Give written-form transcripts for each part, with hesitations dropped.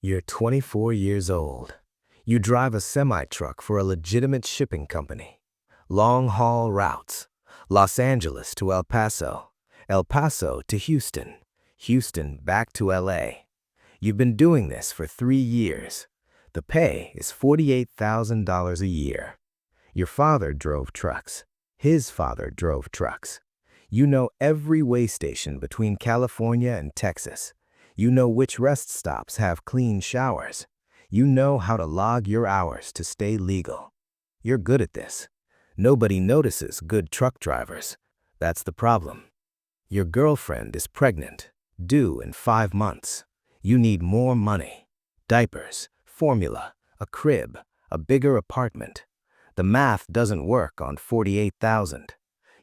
You're 24 years old. You drive a semi-truck for a legitimate shipping company. Long-haul routes. Los Angeles to El Paso to Houston, Houston back to LA. You've been doing this for 3 years. The pay is $48,000 a year. Your father drove trucks. His father drove trucks. You know every way station between California and Texas. You know which rest stops have clean showers. You know how to log your hours to stay legal. You're good at this. Nobody notices good truck drivers. That's the problem. Your girlfriend is pregnant, due in 5 months. You need more money. Diapers, formula, a crib, a bigger apartment. The math doesn't work on 48,000.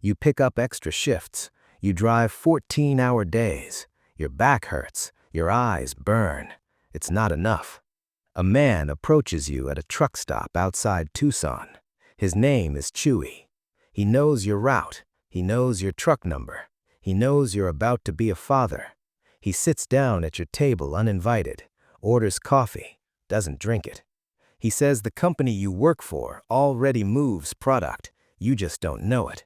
You pick up extra shifts. You drive 14-hour days. Your back hurts. Your eyes burn. It's not enough. A man approaches you at a truck stop outside Tucson. His name is Chewy. He knows your route. He knows your truck number. He knows you're about to be a father. He sits down at your table uninvited, orders coffee, doesn't drink it. He says the company you work for already moves product. You just don't know it.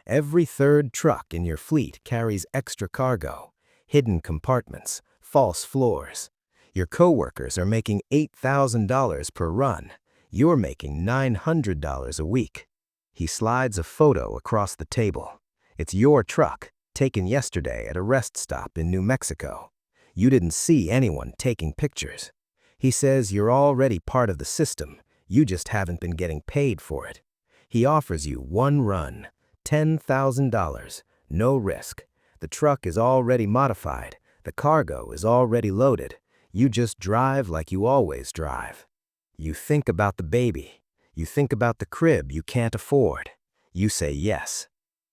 Every third truck in your fleet carries extra cargo, hidden compartments, false floors. Your coworkers are making $8,000 per run. You're making $900 a week. He slides a photo across the table. It's your truck, taken yesterday at a rest stop in New Mexico. You didn't see anyone taking pictures. He says you're already part of the system. You just haven't been getting paid for it. He offers you one run, $10,000, no risk. The truck is already modified. The cargo is already loaded. You just drive like you always drive. You think about the baby. You think about the crib you can't afford. You say yes.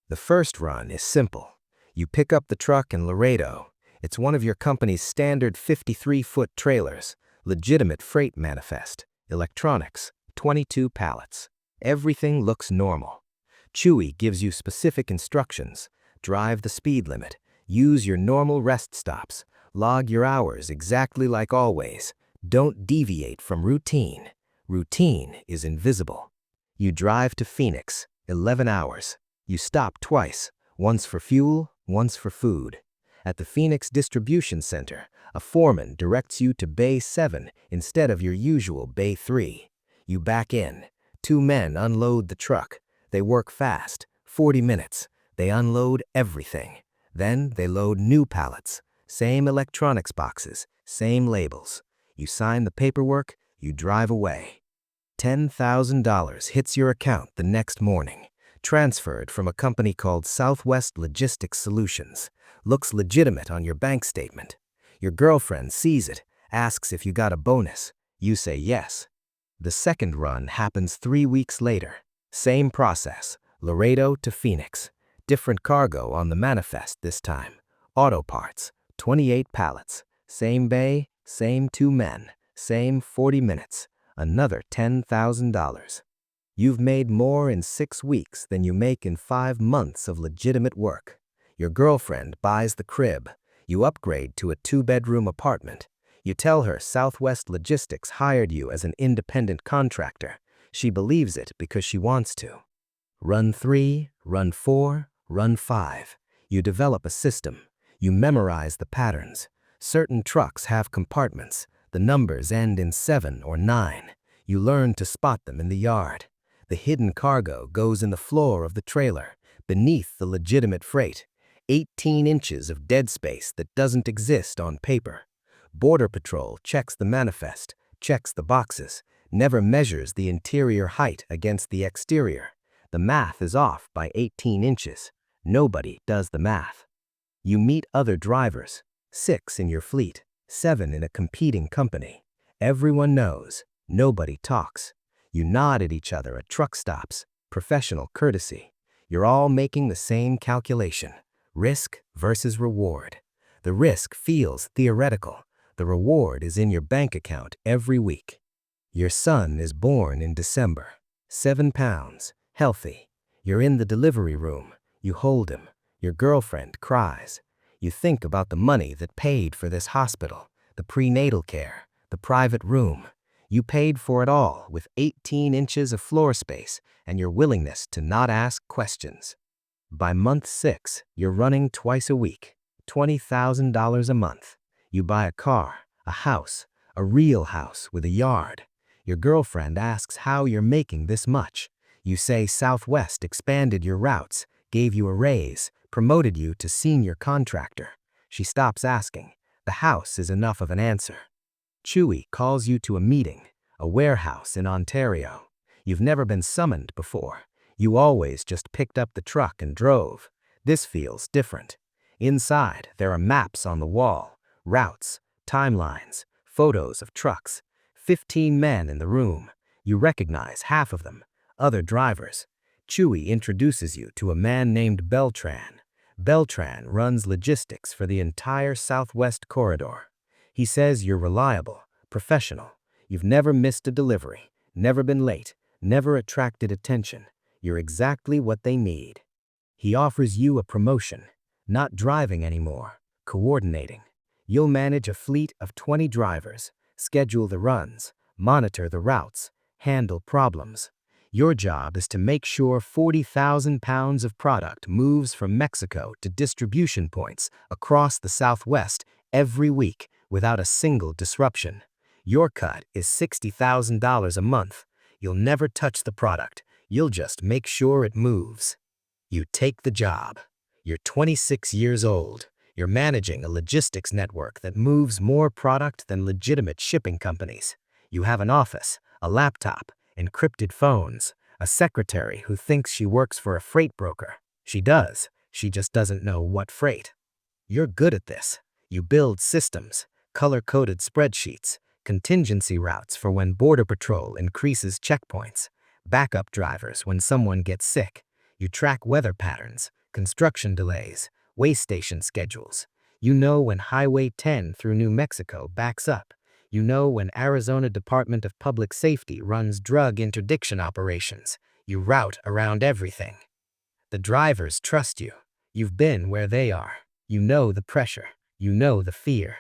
The first run is simple. You pick up the truck in Laredo. It's one of your company's standard 53-foot trailers, legitimate freight manifest, electronics, 22 pallets. Everything looks normal. Chewy gives you specific instructions. Drive the speed limit. Use your normal rest stops. Log your hours exactly like always. Don't deviate from routine. Routine is invisible. You drive to Phoenix, 11 hours. You stop twice, once for fuel, once for food. At the Phoenix Distribution Center, a foreman directs you to Bay 7 instead of your usual Bay 3. You back in. 2 men unload the truck. They work fast, 40 minutes. They unload everything. Then they load new pallets. Same electronics boxes, same labels. You sign the paperwork, you drive away. $10,000 hits your account the next morning. Transferred from a company called Southwest Logistics Solutions. Looks legitimate on your bank statement. Your girlfriend sees it, asks if you got a bonus. You say yes. The second run happens 3 weeks later. Same process, Laredo to Phoenix. Different cargo on the manifest this time. Auto parts, 28 pallets. Same bay, same 2 men, same 40 minutes. Another $10,000. You've made more in 6 weeks than you make in 5 months of legitimate work. Your girlfriend buys the crib. You upgrade to a 2-bedroom apartment. You tell her Southwest Logistics hired you as an independent contractor. She believes it because she wants to. Run 3, run 4, run 5. You develop a system. You memorize the patterns. Certain trucks have compartments. The numbers end in 7 or 9. You learn to spot them in the yard. The hidden cargo goes in the floor of the trailer, beneath the legitimate freight. 18 inches of dead space that doesn't exist on paper. Border Patrol checks the manifest, checks the boxes, never measures the interior height against the exterior. The math is off by 18 inches. Nobody does the math. You meet other drivers, 6 in your fleet, 7 in a competing company. Everyone knows, nobody talks. You nod at each other at truck stops, professional courtesy. You're all making the same calculation, risk versus reward. The risk feels theoretical. The reward is in your bank account every week. Your son is born in December, 7 pounds, healthy. You're in the delivery room. You hold him. Your girlfriend cries. You think about the money that paid for this hospital, the prenatal care, the private room. You paid for it all with 18 inches of floor space and your willingness to not ask questions. By month 6, you're running twice a week, $20,000 a month. You buy a car, a house, a real house with a yard. Your girlfriend asks how you're making this much. You say Southwest expanded your routes, gave you a raise, promoted you to senior contractor. She stops asking. The house is enough of an answer. Chewy calls you to a meeting, a warehouse in Ontario. You've never been summoned before. You always just picked up the truck and drove. This feels different. Inside, there are maps on the wall, routes, timelines, photos of trucks. 15 men in the room. You recognize half of them, other drivers. Chewy introduces you to a man named Beltran. Beltran runs logistics for the entire Southwest corridor. He says you're reliable, professional. You've never missed a delivery, never been late, never attracted attention. You're exactly what they need. He offers you a promotion, not driving anymore, coordinating. You'll manage a fleet of 20 drivers, schedule the runs, monitor the routes, handle problems. Your job is to make sure 40,000 pounds of product moves from Mexico to distribution points across the Southwest every week without a single disruption. Your cut is $60,000 a month. You'll never touch the product. You'll just make sure it moves. You take the job. You're 26 years old. You're managing a logistics network that moves more product than legitimate shipping companies. You have an office, a laptop, encrypted phones, a secretary who thinks she works for a freight broker. She does. She just doesn't know what freight. You're good at this. You build systems, color-coded spreadsheets, contingency routes for when Border Patrol increases checkpoints, backup drivers when someone gets sick. You track weather patterns, construction delays, way station schedules. You know when Highway 10 through New Mexico backs up. You know when Arizona Department of Public Safety runs drug interdiction operations. You route around everything. The drivers trust you. You've been where they are. You know the pressure. You know the fear.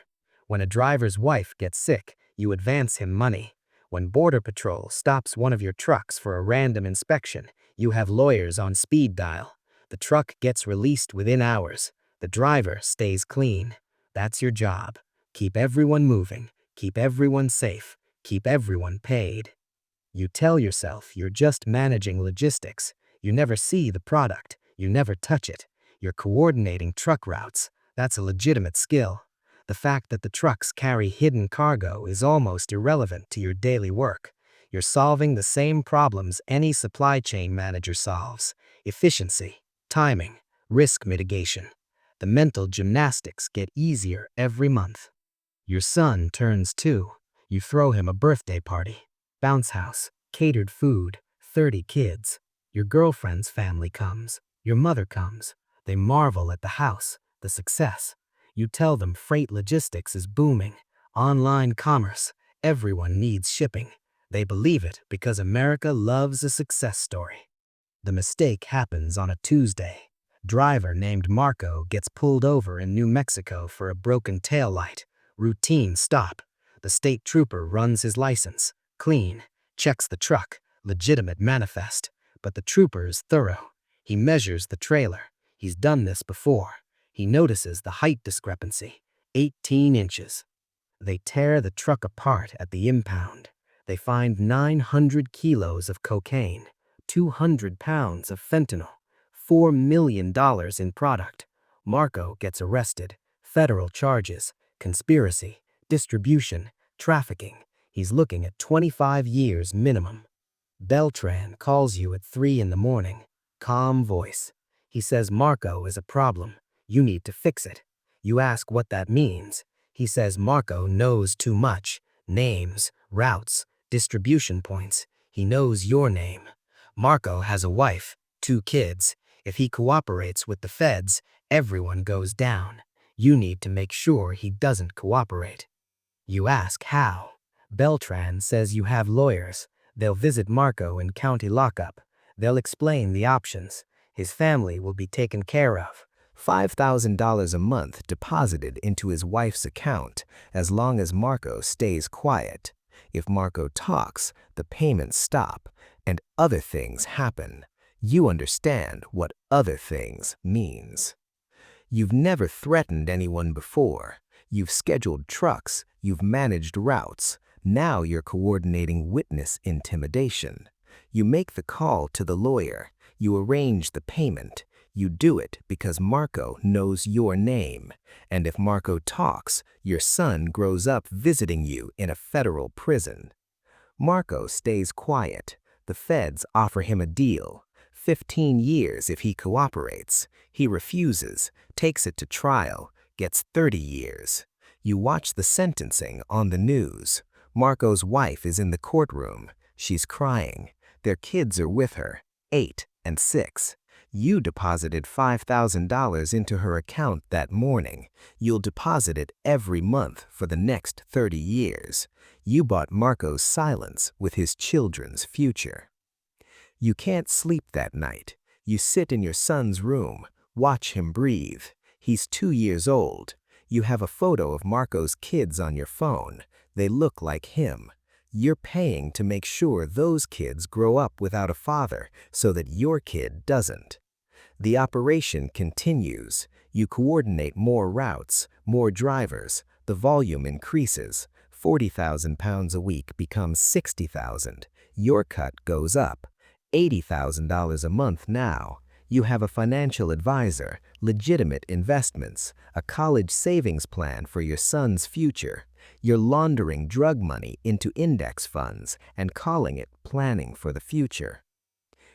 When a driver's wife gets sick, you advance him money. When Border Patrol stops one of your trucks for a random inspection, you have lawyers on speed dial. The truck gets released within hours. The driver stays clean. That's your job. Keep everyone moving. Keep everyone safe. Keep everyone paid. You tell yourself you're just managing logistics. You never see the product. You never touch it. You're coordinating truck routes. That's a legitimate skill. The fact that the trucks carry hidden cargo is almost irrelevant to your daily work. You're solving the same problems any supply chain manager solves: efficiency, timing, risk mitigation. The mental gymnastics get easier every month. Your son turns 2. You throw him a birthday party. Bounce house, catered food, 30 kids. Your girlfriend's family comes. Your mother comes. They marvel at the house, the success. You tell them freight logistics is booming. Online commerce. Everyone needs shipping. They believe it because America loves a success story. The mistake happens on a Tuesday. Driver named Marco gets pulled over in New Mexico for a broken taillight. Routine stop. The state trooper runs his license. Clean. Checks the truck. Legitimate manifest. But the trooper is thorough. He measures the trailer. He's done this before. He notices the height discrepancy. 18 inches. They tear the truck apart at the impound. They find 900 kilos of cocaine, 200 pounds of fentanyl, $4 million in product. Marco gets arrested. Federal charges, conspiracy, distribution, trafficking. He's looking at 25 years minimum. Beltran calls you at 3 in the morning. Calm voice. He says Marco is a problem. You need to fix it. You ask what that means. He says Marco knows too much. Names, routes, distribution points. He knows your name. Marco has a wife, 2 kids. If he cooperates with the feds, everyone goes down. You need to make sure he doesn't cooperate. You ask how. Beltran says you have lawyers. They'll visit Marco in county lockup. They'll explain the options. His family will be taken care of. $5,000 a month deposited into his wife's account as long as Marco stays quiet. If Marco talks, the payments stop, and other things happen. You understand what other things means. You've never threatened anyone before. You've scheduled trucks, you've managed routes. Now you're coordinating witness intimidation. You make the call to the lawyer. You arrange the payment. You do it because Marco knows your name. And if Marco talks, your son grows up visiting you in a federal prison. Marco stays quiet. The feds offer him a deal. 15 years if he cooperates. He refuses, takes it to trial, gets 30 years. You watch the sentencing on the news. Marco's wife is in the courtroom. She's crying. Their kids are with her, 8 and 6. You deposited $5,000 into her account that morning. You'll deposit it every month for the next 30 years. You bought Marco's silence with his children's future. You can't sleep that night. You sit in your son's room, watch him breathe. He's 2 years old. You have a photo of Marco's kids on your phone. They look like him. You're paying to make sure those kids grow up without a father so that your kid doesn't. The operation continues. You coordinate more routes, more drivers. The volume increases. 40,000 pounds a week becomes 60,000. Your cut goes up. $80,000 a month now. You have a financial advisor, legitimate investments, a college savings plan for your son's future. You're laundering drug money into index funds and calling it planning for the future.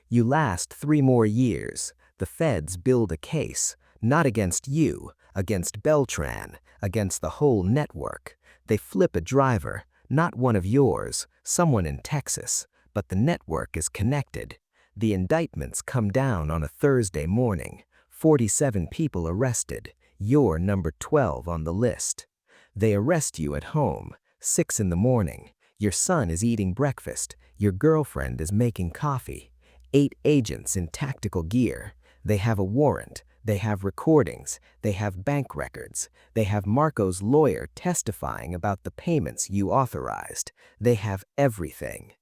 You last 3 more years. The feds build a case, not against you, against Beltran, against the whole network. They flip a driver, not one of yours, someone in Texas, but the network is connected. The indictments come down on a Thursday morning. 47 people arrested. You're number 12 on the list. They arrest you at home, 6 in the morning. Your son is eating breakfast. Your girlfriend is making coffee. 8 agents in tactical gear. They have a warrant. They have recordings. They have bank records. They have Marco's lawyer testifying about the payments you authorized. They have everything.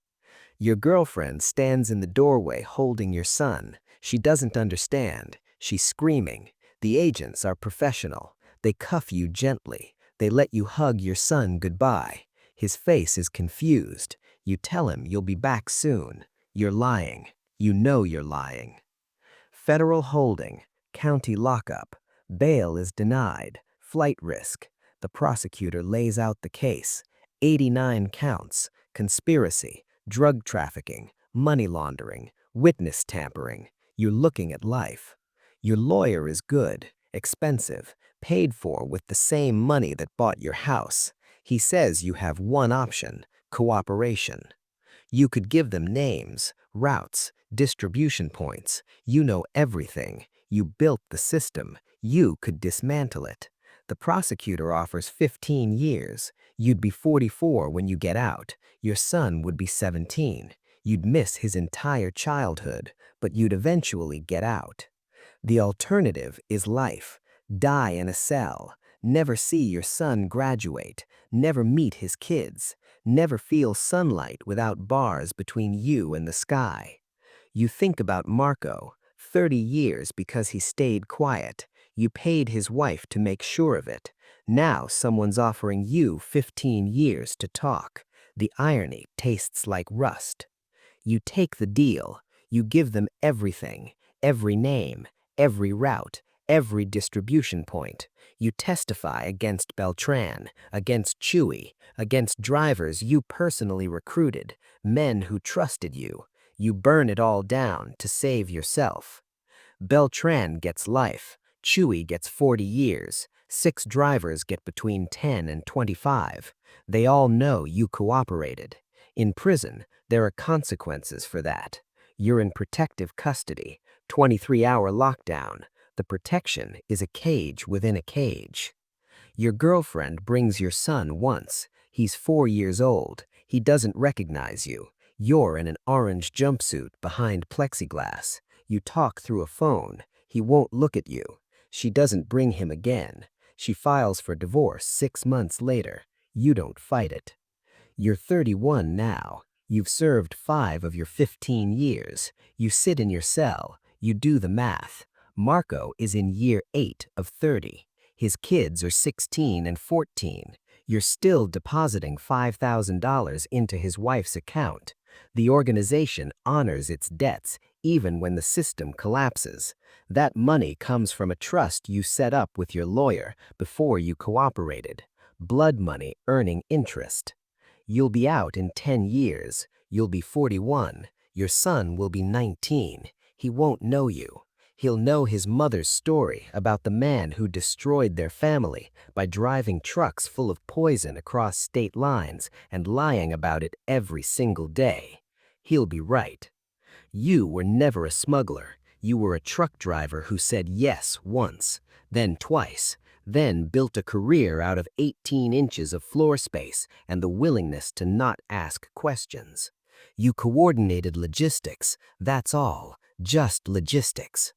Your girlfriend stands in the doorway holding your son. She doesn't understand. She's screaming. The agents are professional. They cuff you gently. They let you hug your son goodbye. His face is confused. You tell him you'll be back soon. You're lying. You know you're lying. Federal holding. County lockup. Bail is denied. Flight risk. The prosecutor lays out the case. 89 counts. Conspiracy. Drug trafficking, money laundering, witness tampering. You're looking at life. Your lawyer is good, expensive, paid for with the same money that bought your house. He says you have one option, cooperation. You could give them names, routes, distribution points. You know everything. You built the system. You could dismantle it. The prosecutor offers 15 years. You'd be 44 when you get out. Your son would be 17. You'd miss his entire childhood, but you'd eventually get out. The alternative is life. Die in a cell. Never see your son graduate. Never meet his kids. Never feel sunlight without bars between you and the sky. You think about Marco, 30 years because he stayed quiet. You paid his wife to make sure of it. Now someone's offering you 15 years to talk. The irony tastes like rust. You take the deal. You give them everything, every name, every route, every distribution point. You testify against Beltran, against Chewy, against drivers you personally recruited, men who trusted you. You burn it all down to save yourself. Beltran gets life. Chewy gets 40 years. 6 drivers get between 10 and 25. They all know you cooperated. In prison, there are consequences for that. You're in protective custody, 23-hour lockdown. The protection is a cage within a cage. Your girlfriend brings your son once. He's 4 years old. He doesn't recognize you. You're in an orange jumpsuit behind plexiglass. You talk through a phone. He won't look at you. She doesn't bring him again. She files for divorce 6 months later. You don't fight it. You're 31 now. You've served 5 of your 15 years. You sit in your cell. You do the math. Marco is in year 8 of 30. His kids are 16 and 14. You're still depositing $5,000 into his wife's account. The organization honors its debts even when the system collapses. That money comes from a trust you set up with your lawyer before you cooperated. Blood money earning interest. You'll be out in 10 years. You'll be 41. Your son will be 19. He won't know you. He'll know his mother's story about the man who destroyed their family by driving trucks full of poison across state lines and lying about it every single day. He'll be right. You were never a smuggler. You were a truck driver who said yes once, then twice, then built a career out of 18 inches of floor space and the willingness to not ask questions. You coordinated logistics, that's all, just logistics.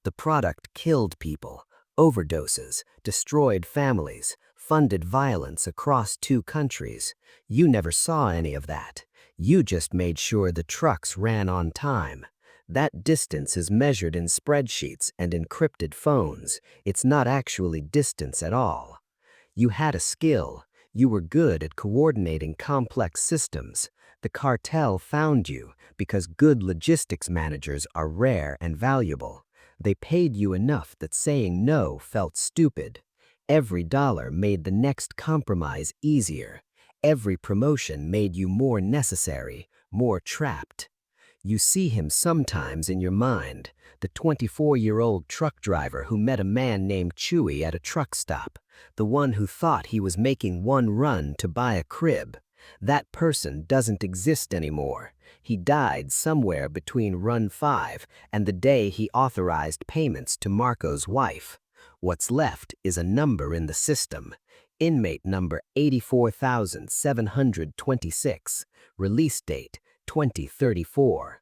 The product killed people, overdoses, destroyed families, funded violence across 2 countries. You never saw any of that. You just made sure the trucks ran on time. That distance is measured in spreadsheets and encrypted phones. It's not actually distance at all. You had a skill. You were good at coordinating complex systems. The cartel found you because good logistics managers are rare and valuable. They paid you enough that saying no felt stupid. Every dollar made the next compromise easier. Every promotion made you more necessary, more trapped. You see him sometimes in your mind, the 24-year-old truck driver who met a man named Chewy at a truck stop, the one who thought he was making one run to buy a crib. That person doesn't exist anymore. He died somewhere between Run 5 and the day he authorized payments to Marco's wife. What's left is a number in the system. Inmate number 84,726. Release date 2034.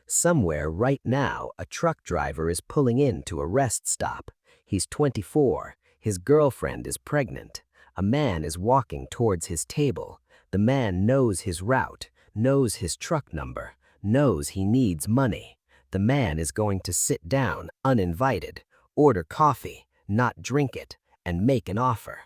Somewhere right now, a truck driver is pulling into a rest stop. He's 24. His girlfriend is pregnant. A man is walking towards his table. The man knows his route, knows his truck number, knows he needs money. The man is going to sit down uninvited, order coffee, not drink it, and make an offer.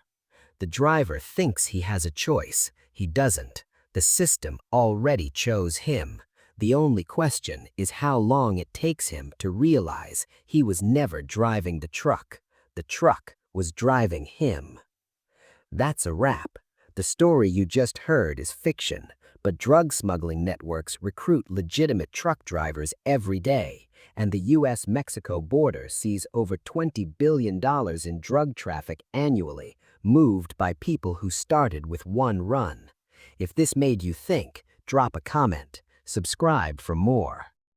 The driver thinks he has a choice. He doesn't. The system already chose him. The only question is how long it takes him to realize he was never driving the truck. The truck was driving him. That's a wrap. The story you just heard is fiction, but drug smuggling networks recruit legitimate truck drivers every day, and the U.S.-Mexico border sees over $20 billion in drug traffic annually, moved by people who started with one run. If this made you think, drop a comment. Subscribe for more.